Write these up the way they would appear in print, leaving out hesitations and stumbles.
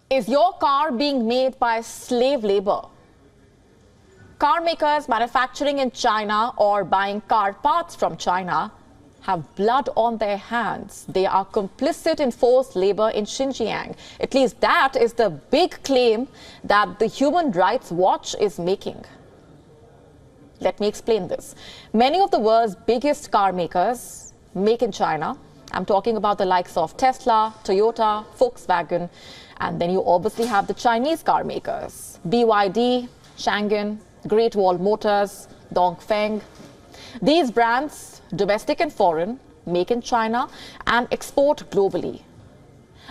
Is your car being made by slave labor? Car makers manufacturing in China or buying car parts from China have blood on their hands. They are complicit in forced labor in Xinjiang. At least that is the big claim that the Human Rights Watch is making. Let me explain this. Many of the world's biggest car makers make in China. I'm talking about the likes of Tesla, Toyota, Volkswagen, and then you obviously have the Chinese car makers, BYD, Changan, Great Wall Motors, Dongfeng. These brands, domestic and foreign, make in China and export globally.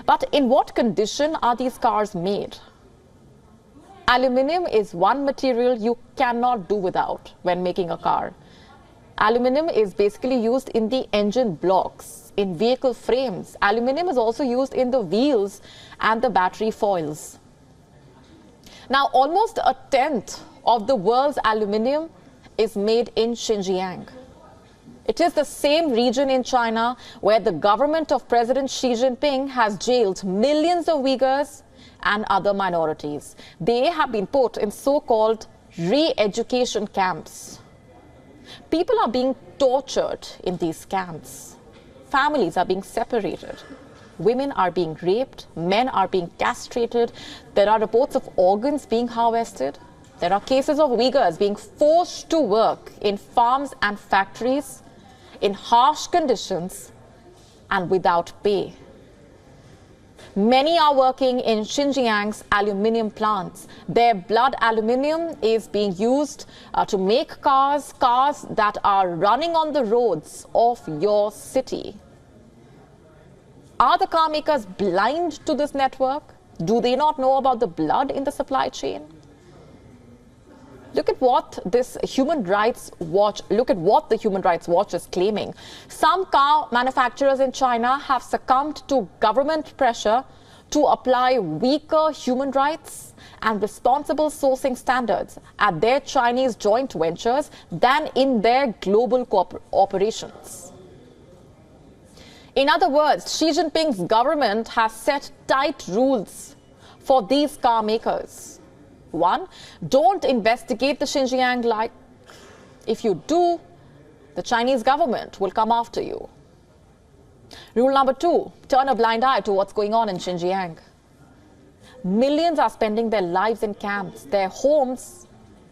But in what condition are these cars made? Aluminium is one material you cannot do without when making a car. Aluminium is basically used in the engine blocks, in vehicle frames. Aluminium is also used in the wheels and the battery foils. Now, almost a tenth of the world's aluminium is made in Xinjiang. It is the same region in China where the government of President Xi Jinping has jailed millions of Uyghurs and other minorities. They have been put in so-called re-education camps. People are being tortured in these camps. Families are being separated. Women are being raped. Men are being castrated. There are reports of organs being harvested. There are cases of Uyghurs being forced to work in farms and factories in harsh conditions and without pay. Many are working in Xinjiang's aluminium plants. Their blood aluminium is being used to make cars that are running on the roads of your city. Are the car makers blind to this network? Do they not know about the blood in the supply chain? Look at what the Human Rights Watch is claiming. Some car manufacturers in China have succumbed to government pressure to apply weaker human rights and responsible sourcing standards at their Chinese joint ventures than in their global operations. In other words, Xi Jinping's government has set tight rules for these car makers. One, don't investigate the Xinjiang like. If you do, the Chinese government will come after you. Rule number two, turn a blind eye to what's going on in Xinjiang. Millions are spending their lives in camps. Their homes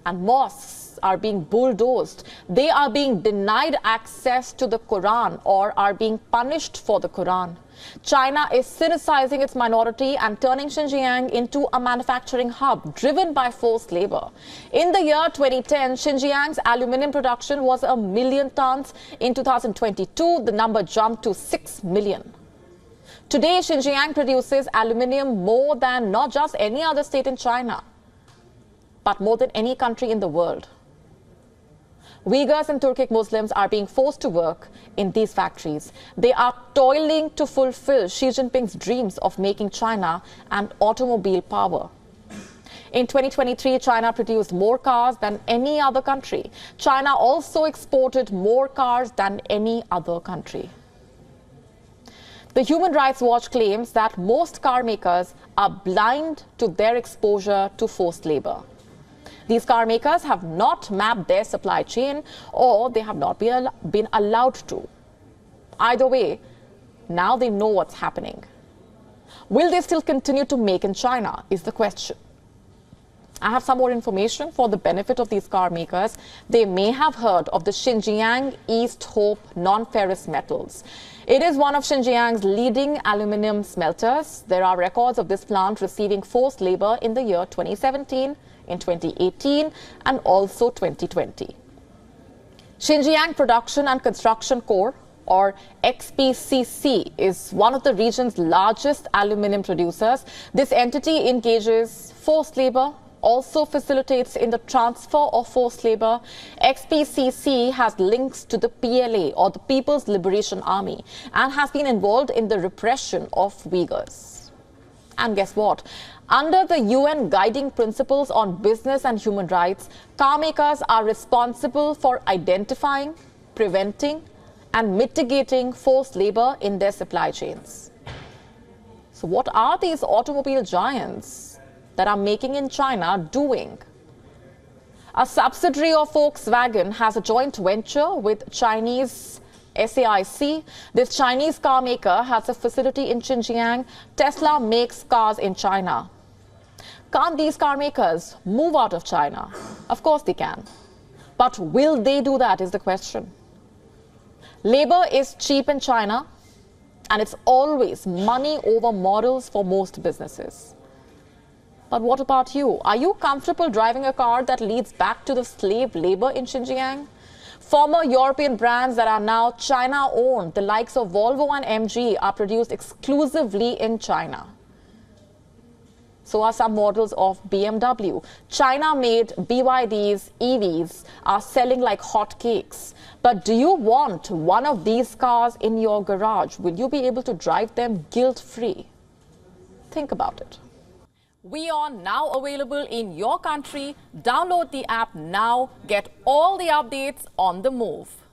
and mosques are being bulldozed. They are being denied access to the Quran or are being punished for the Quran. China is cynicizing its minority and turning Xinjiang into a manufacturing hub driven by forced labor. In the year 2010, Xinjiang's aluminium production was 1 million tons. In 2022, the number jumped to 6 million. Today, Xinjiang produces aluminium more than not just any other state in China, but more than any country in the world. Uyghurs and Turkic Muslims are being forced to work in these factories. They are toiling to fulfill Xi Jinping's dreams of making China an automobile power. In 2023, China produced more cars than any other country. China also exported more cars than any other country. The Human Rights Watch claims that most car makers are blind to their exposure to forced labor. These car makers have not mapped their supply chain, or they have not been allowed to. Either way, now they know what's happening. Will they still continue to make in China is the question. I have some more information for the benefit of these car makers. They may have heard of the Xinjiang East Hope non-ferrous metals. It is one of Xinjiang's leading aluminium smelters. There are records of this plant receiving forced labor in the year 2017, in 2018, and also 2020. Xinjiang Production and Construction Corps, or XPCC, is one of the region's largest aluminium producers. This entity engages forced labor, also facilitates in the transfer of forced labor. XPCC has links to the PLA, or the People's Liberation Army, and has been involved in the repression of Uyghurs. And guess what? Under the UN Guiding Principles on Business and Human Rights, car makers are responsible for identifying, preventing, and mitigating forced labor in their supply chains. So what are these automobile giants that are making in China doing? A subsidiary of Volkswagen has a joint venture with Chinese SAIC. This Chinese car maker has a facility in Xinjiang. Tesla makes cars in China. Can't these car makers move out of China? Of course they can. But will they do that is the question. Labor is cheap in China, and it's always money over models for most businesses. But what about you? Are you comfortable driving a car that leads back to the slave labor in Xinjiang? Former European brands that are now China-owned, the likes of Volvo and MG, are produced exclusively in China. So are some models of BMW. China-made BYD's EVs are selling like hotcakes. But do you want one of these cars in your garage? Will you be able to drive them guilt-free? Think about it. WION now available in your country. Download the app now. Get all the updates on the move.